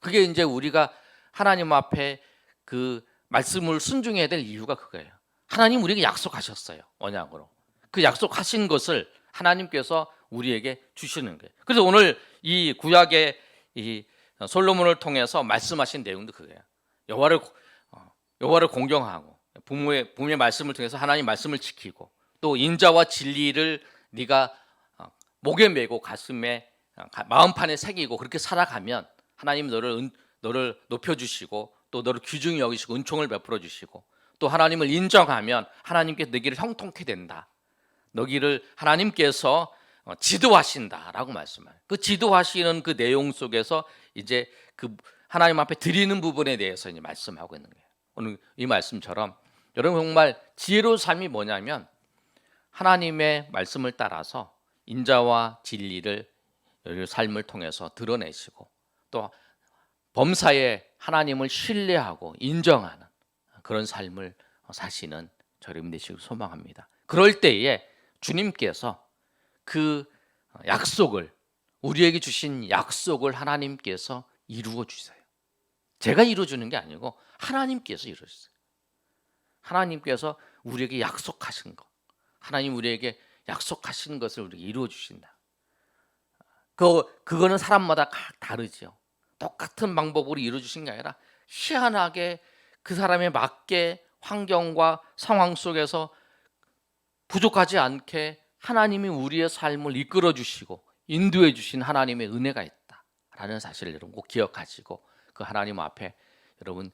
A: 그게 이제 우리가 하나님 앞에 그 말씀을 순종해야 될 이유가 그거예요. 하나님 우리에게 약속하셨어요. 언약으로. 그 약속하신 것을 하나님께서 우리에게 주시는 거예요. 그래서 오늘 이 구약의 이 솔로몬을 통해서 말씀하신 내용도 그거예요. 여호와를 공경하고 부모의 말씀을 통해서 하나님 말씀을 지키고 또 인자와 진리를 네가 목에 메고 가슴에 마음판에 새기고 그렇게 살아가면 하나님 너를 높여주시고 또 너를 귀중히 여기시고 은총을 베풀어 주시고 또 하나님을 인정하면 하나님께 너희를 형통케 된다. 너희를 하나님께서 지도하신다라고 말씀해요. 그 지도하시는 그 내용 속에서 이제 그 하나님 앞에 드리는 부분에 대해서 이제 말씀하고 있는 거예요. 오늘 이 말씀처럼 여러분 정말 지혜로운 삶이 뭐냐면 하나님의 말씀을 따라서 인자와 진리를 삶을 통해서 드러내시고 또 범사에 하나님을 신뢰하고 인정하는 그런 삶을 사시는 저희들 되시길 소망합니다. 그럴 때에 주님께서 그 약속을, 우리에게 주신 약속을 하나님께서 이루어 주세요. 제가 이루어주는 게 아니고 하나님께서 이루어주세요. 하나님께서 우리에게 약속하신 것, 하나님 우리에게 약속하신 것을 우리에게 이루어 주신다. 그거는 사람마다 다르죠. 똑같은 방법으로 이루어 주신 게 아니라 희한하게 그 사람에 맞게 환경과 상황 속에서 부족하지 않게 하나님이 우리의 삶을 이끌어 주시고 인도해 주신 하나님의 은혜가 있다라는 사실을 여러분 꼭 기억하시고 그 하나님 앞에 여러분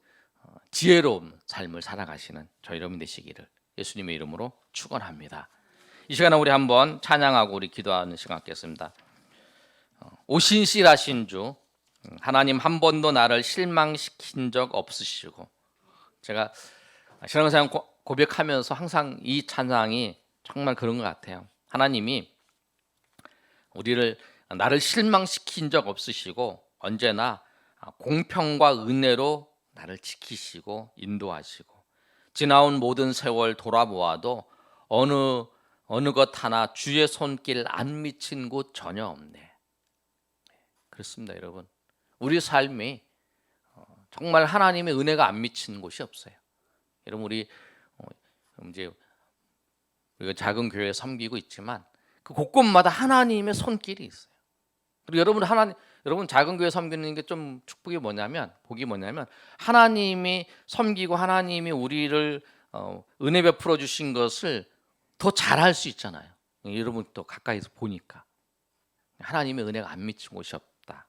A: 지혜로운 삶을 살아가시는 저희 여러분 되시기를 예수님의 이름으로 축원합니다. 이 시간에 우리 한번 찬양하고 우리 기도하는 시간 갖겠습니다. 오신실하신 주, 하나님 한 번도 나를 실망시킨 적 없으시고, 제가 신앙생활 고백하면서 항상 이 찬양이 정말 그런 것 같아요. 하나님이 나를 실망시킨 적 없으시고 언제나 공평과 은혜로 나를 지키시고 인도하시고 지나온 모든 세월 돌아보아도 어느 것 하나 주의 손길 안 미친 곳 전혀 없네. 그렇습니다, 여러분. 우리 삶이 정말 하나님의 은혜가 안 미친 곳이 없어요. 여러분 우리 이제 우리가 작은 교회에 섬기고 있지만 그 곳곳마다 하나님의 손길이 있어요. 그리고 여러분 작은 교회 섬기는 게 좀 복이 뭐냐면 하나님이 섬기고 하나님이 우리를 은혜 베풀어 주신 것을 더 잘할 수 있잖아요. 여러분 또 가까이서 보니까 하나님의 은혜가 안 미친 곳이 없다.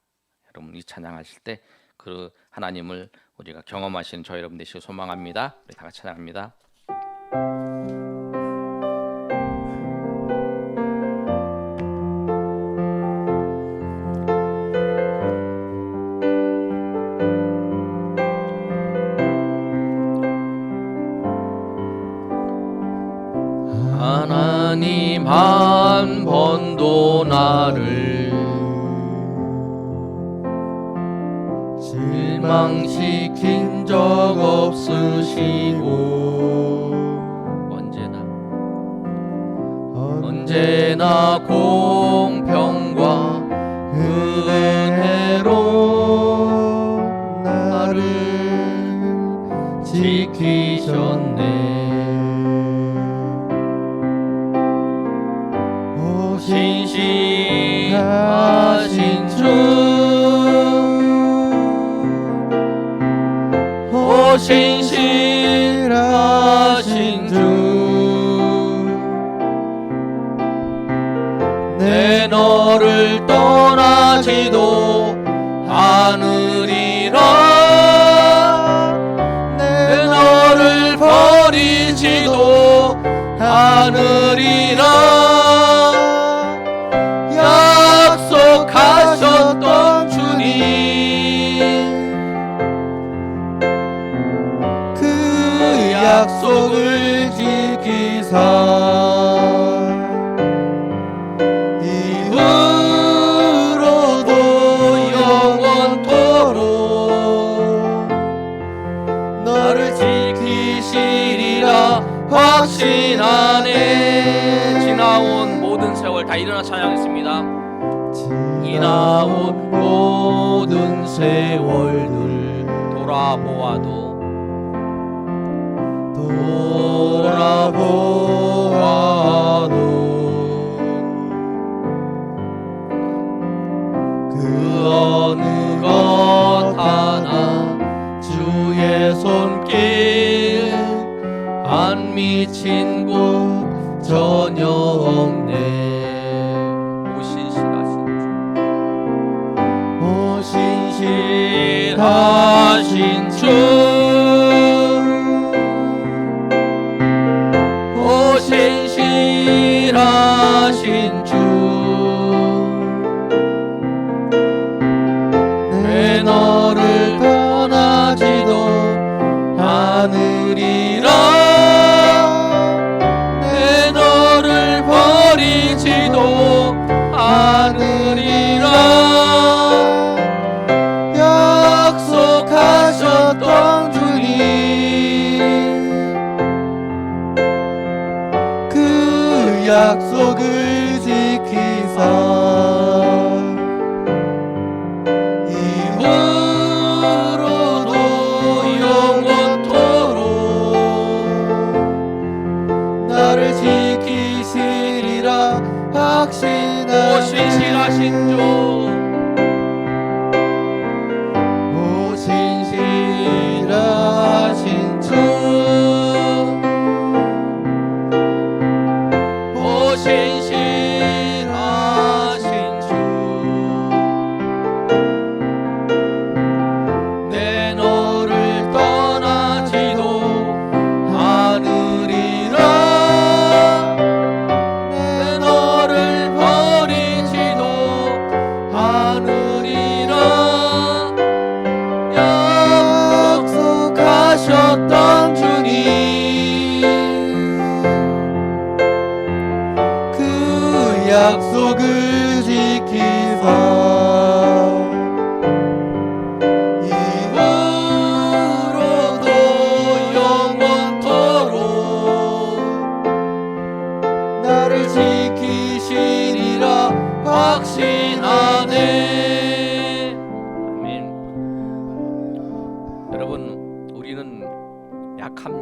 A: 여러분 이 찬양하실 때 그 하나님을 우리가 경험하시는 저희 여러분 되시길 소망합니다. 우리 다 같이 찬양합니다. 하나님 한 번도 나를 실망시킨 적 없으시고 언제나 공평과 은혜로 나를 지키셨네. 신실하신 주, 오 신실하신 주, 내 너를 떠나지도 않으리라, 내 너를 버리지도 않으리라. 약속하셨던 주님, 그 약속을 지키사 이후로도 영원토록 너를 지키시리라 확신하네. 지나온 모든 세월 다 일어나 찬양했습니다. 지나온 모든 세월들 돌아보아도 그 어느 것 하나 주의 손길 안 미친 곳 전혀 없네. 신실하신 주, 오 신실하신 주, 내 너를 떠나지도 않으리라, 내 너를 버리지도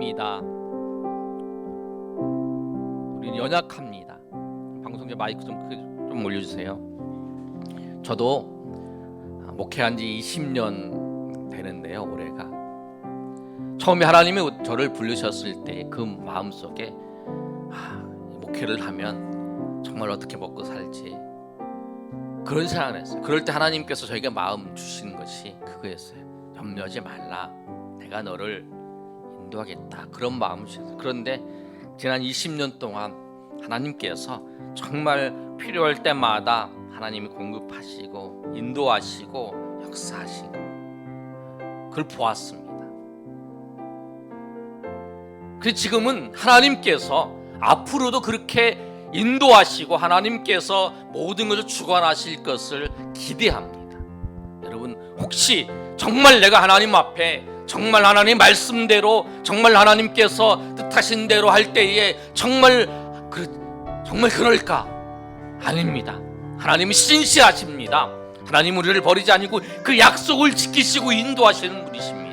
A: 연약합니다. 우리는 연약합니다. 방송제 마이크 좀 올려주세요. 저도 목회한 지 20년 되는데요. 올해가 처음에 하나님이 저를 부르셨을 때 그 마음속에 목회를 하면 정말 어떻게 먹고 살지 그런 생각을 했어요. 그럴 때 하나님께서 저에게 마음 주시는 것이 그거였어요. 염려하지 말라, 내가 너를 인도하겠다, 그런 마음을 주셨어요. 그런데 지난 20년 동안 하나님께서 정말 필요할 때마다 하나님이 공급하시고 인도하시고 역사하시고 그걸 보았습니다. 그래서 지금은 하나님께서 앞으로도 그렇게 인도하시고 하나님께서 모든 것을 주관하실 것을 기대합니다. 여러분, 혹시 정말 내가 하나님 앞에 정말 하나님 말씀대로 정말 하나님께서 뜻하신 대로 할 때에 정말 그럴까? 아닙니다. 하나님은 신실하십니다. 하나님 우리를 버리지 아니고 그 약속을 지키시고 인도하시는 분이십니다.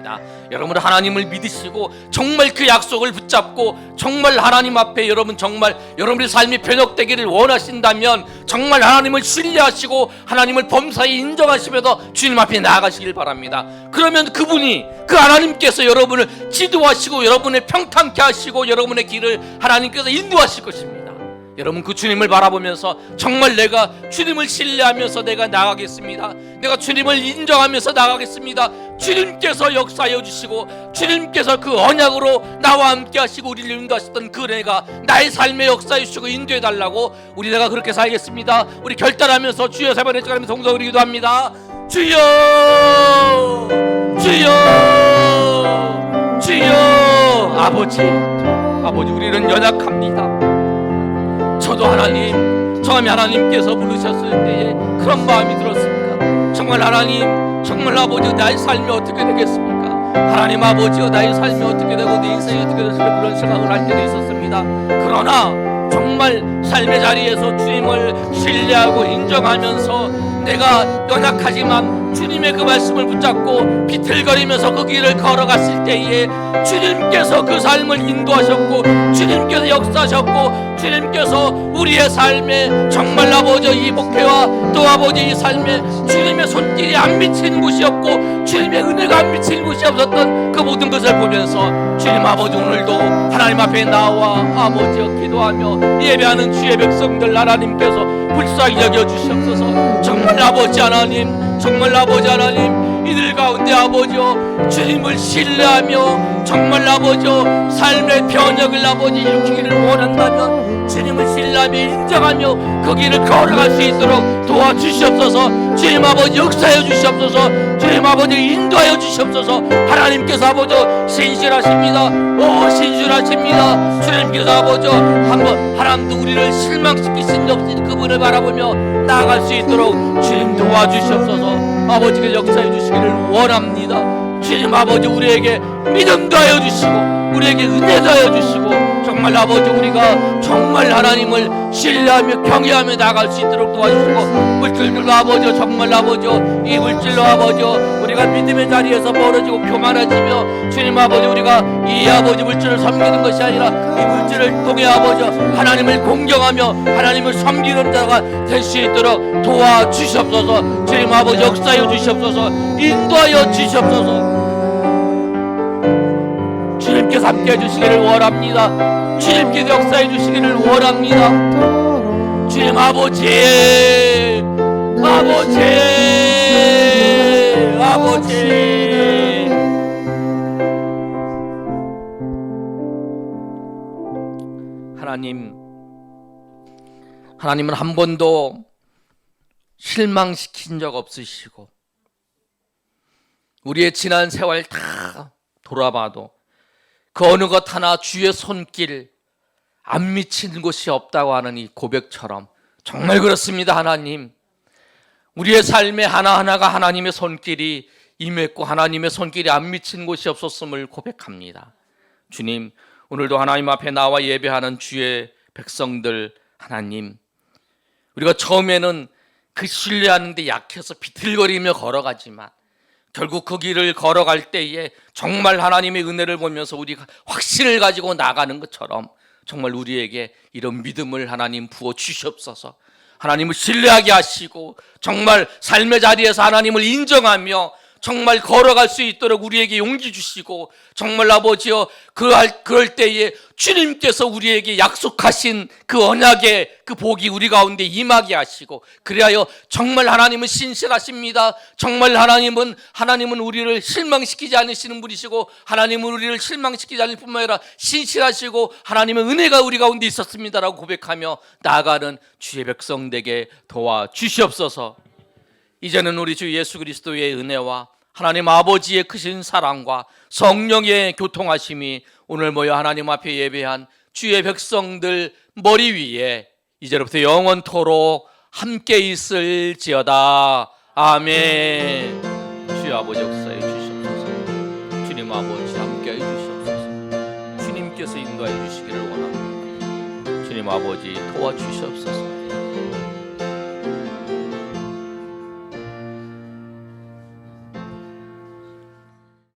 A: 여러분, 하나님을 믿으시고 정말 그 약속을 붙잡고 정말 하나님 앞에 여러분 정말 여러분의 삶이 변혁되기를 원하신다면 정말 하나님을 신뢰하시고 하나님을 범사에 인정하시면서 주님 앞에 나아가시길 바랍니다. 그러면 그분이, 그 하나님께서 여러분을 지도하시고 여러분을 평탄케 하시고 여러분의 길을 하나님께서 인도하실 것입니다. 여러분, 그 주님을 바라보면서 정말 내가 주님을 신뢰하면서 내가 나가겠습니다. 내가 주님을 인정하면서 나가겠습니다. 주님께서 역사하여 주시고 주님께서 그 언약으로 나와 함께 하시고 우리를 인도하셨던 그 은혜가 나의 삶에 역사해 주시고 인도해 달라고 우리 내가 그렇게 살겠습니다. 우리 결단하면서 주여 세 번 외쳐가면서 동성 우리 기도합니다. 주여, 주여, 주여. 아버지 우리는 연약합니다. 저도 하나님, 처음에 하나님께서 부르셨을 때에 그런 마음이 들었습니다. 정말 하나님, 정말 아버지 나의 삶이 어떻게 되겠습니까? 하나님 아버지여, 나의 삶이 어떻게 되고 내 인생이 어떻게 될까 그런 생각을 할 때도 있었습니다. 그러나 정말 삶의 자리에서 주님을 신뢰하고 인정하면서 내가 연약하지만 주님의 그 말씀을 붙잡고 비틀거리면서 그 길을 걸어갔을 때에 주님께서 그 삶을 인도하셨고 주님께서 역사하셨고 주님께서 우리의 삶에 정말 아버지 이 목회와 또 아버지 이 삶에 주님의 손길이 안 미친 곳이 없고 주님의 은혜가 안 미친 곳이 없었던 그 모든 것을 보면서 주님 아버지, 오늘도 하나님 앞에 나와 아버지여 기도하며 예배하는 주의 백성들 하나님께서 불쌍히 여겨주시옵소서. 정말 아버지 하나님, 정말 아버지 하나님, 이들 가운데 아버지여 주님을 신뢰하며 정말 아버지여 삶의 변혁을 아버지 일으키기를 원한다면 주님을 신뢰하며 인정하며 그 길을 걸어갈 수 있도록 도와주시옵소서. 주님 아버지 역사해 주시옵소서. 주님 아버지 인도하여 주시옵소서. 하나님께서 아버지 신실하십니다. 오 신실하십니다. 주님께서 아버지 한번 하나님도 우리를 실망시키신 적 없으신 그분을 바라보며 나아갈 수 있도록 주님 도와주시옵소서. 아버지가 역사해 주시기를 원합니다. 주님 아버지 우리에게 믿음도 하여 주시고 우리에게 은혜도 하여 주시고 정말 아버지 우리가 정말 하나님을 신뢰하며 경외하며 나아갈 수 있도록 도와주시고 물질들로 아버지 정말 아버지 이 물질로 아버지 우리가 믿음의 자리에서 멀어지고 교만해지며 주님 아버지 우리가 이 아버지 물질을 섬기는 것이 아니라 이 물질을 통해 아버지 하나님을 공경하며 하나님을 섬기는 자가 될 수 있도록 도와주시옵소서. 주님 아버지 역사하여 주시옵소서. 인도하여 주시옵소서. 주님께서 함께 해주시기를 원합니다. 주님께서 역사해 주시기를 원합니다. 주님 아버지 하나님은 한 번도 실망시킨 적 없으시고 우리의 지난 세월 다 돌아봐도 그 어느 것 하나 주의 손길 안 미치는 곳이 없다고 하는 이 고백처럼 정말 그렇습니다. 하나님, 우리의 삶의 하나하나가 하나님의 손길이 임했고 하나님의 손길이 안 미친 곳이 없었음을 고백합니다. 주님, 오늘도 하나님 앞에 나와 예배하는 주의 백성들 하나님, 우리가 처음에는 그 신뢰하는 데 약해서 비틀거리며 걸어가지만 결국 그 길을 걸어갈 때에 정말 하나님의 은혜를 보면서 우리가 확신을 가지고 나가는 것처럼 정말 우리에게 이런 믿음을 하나님 부어 주시옵소서. 하나님을 신뢰하게 하시고 정말 삶의 자리에서 하나님을 인정하며 정말 걸어갈 수 있도록 우리에게 용기 주시고, 정말 아버지여 그럴 때에 주님께서 우리에게 약속하신 그 언약의 그 복이 우리 가운데 임하게 하시고, 그리하여 정말 하나님은 신실하십니다. 정말 하나님은 우리를 실망시키지 않으시는 분이시고, 하나님은 우리를 실망시키지 않을 뿐만 아니라 신실하시고 하나님의 은혜가 우리 가운데 있었습니다라고 고백하며 나아가는 주의 백성 되게 도와주시옵소서. 이제는 우리 주 예수 그리스도의 은혜와 하나님 아버지의 크신 사랑과 성령의 교통하심이 오늘 모여 하나님 앞에 예배한 주의 백성들 머리 위에 이제로부터 영원토록 함께 있을지어다. 아멘. 주의 아버지 역사해 주시옵소서. 주님 아버지 함께해 주시옵소서. 주님께서 인도해 주시기를 원합니다. 주님 아버지 도와주시옵소서.